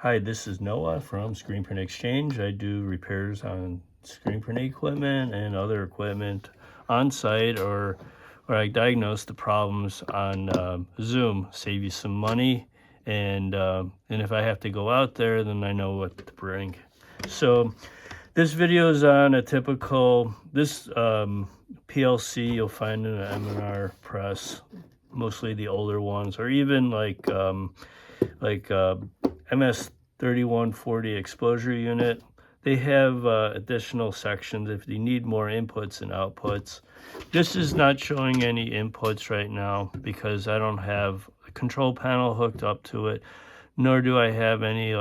Hi, this is Noah from Screenprintexchange. I do repairs on screen print equipment and other equipment on site, or I diagnose the problems on Zoom, save you some money, and if I have to go out there, then I know what to bring. So this video is on a typical, this PLC you'll find in an M&R press, mostly the older ones, or even like MS3140 exposure unit. They have additional sections if you need more inputs and outputs. This is not showing any inputs right now because I don't have a control panel hooked up to it, nor do I have any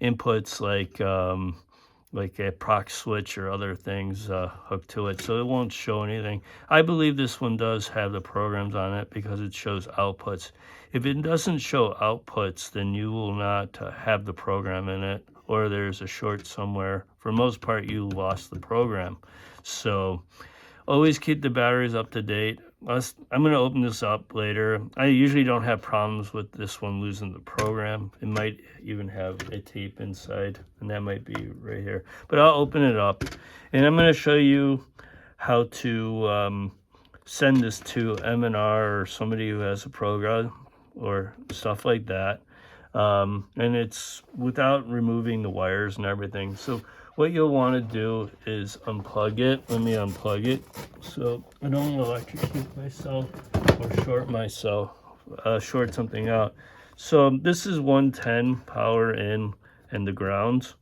inputs like a proc switch or other things hooked to it, so it won't show anything. I believe this one does have the programs on it because it shows outputs. If it doesn't show outputs, then you will not have the program in it, or there's a short somewhere. For the most part, you lost the program. So always keep the batteries up to date. I'm going to open this up later. I usually don't have problems with this one losing the program. It might even have a tape inside, and that might be right here. But I'll open it up, and I'm going to show you how to send this to M&R or somebody who has a program or stuff like that. And it's without removing the wires and everything. So what you'll want to do is unplug it. Let me unplug it so I don't electrocute myself or short something out. So this is 110 power in and the ground,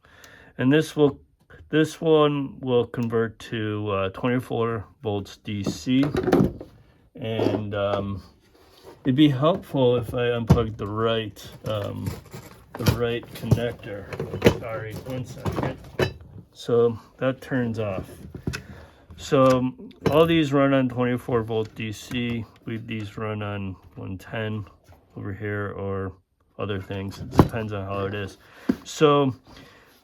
and this one will convert to 24 volts DC. And it'd be helpful if I unplugged the right connector. Sorry, 1 second. So that turns off. So all these run on 24 volt DC. These run on 110 over here, or other things. It depends on how it is. So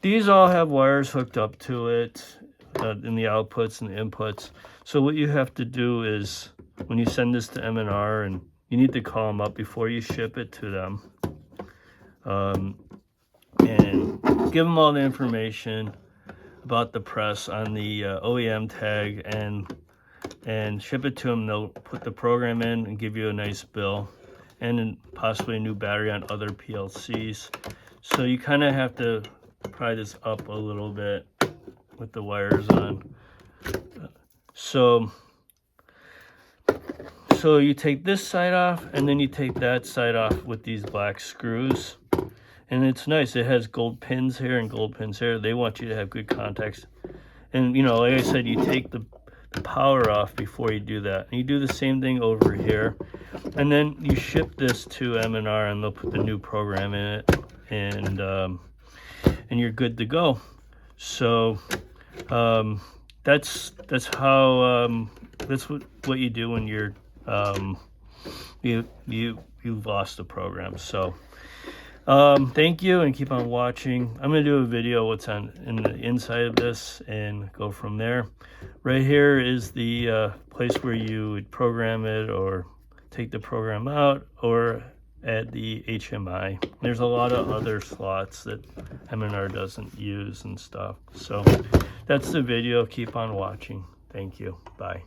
these all have wires hooked up to it in the outputs and the inputs. So what you have to do is, when you send this to M&R, and you need to call them up before you ship it to them, and give them all the information about the press on the OEM tag, and ship it to them. They'll put the program in and give you a nice bill, and then possibly a new battery on other PLCs. So you kind of have to pry this up a little bit with the wires on. So you take this side off, and then you take that side off with these black screws. And it's nice. It has gold pins here and gold pins here. They want you to have good contacts. And, you know, like I said, you take the power off before you do that. And you do the same thing over here. And then you ship this to M&R, and they'll put the new program in it. And you're good to go. So that's what you do when you're you've lost the program. So thank you, and keep on watching. I'm going to do a video what's in the inside of this and go from there. Right here is the place where you would program it, or take the program out, or add the HMI. There's a lot of other slots that M&R doesn't use and stuff. So that's the video. Keep on watching. Thank you. Bye.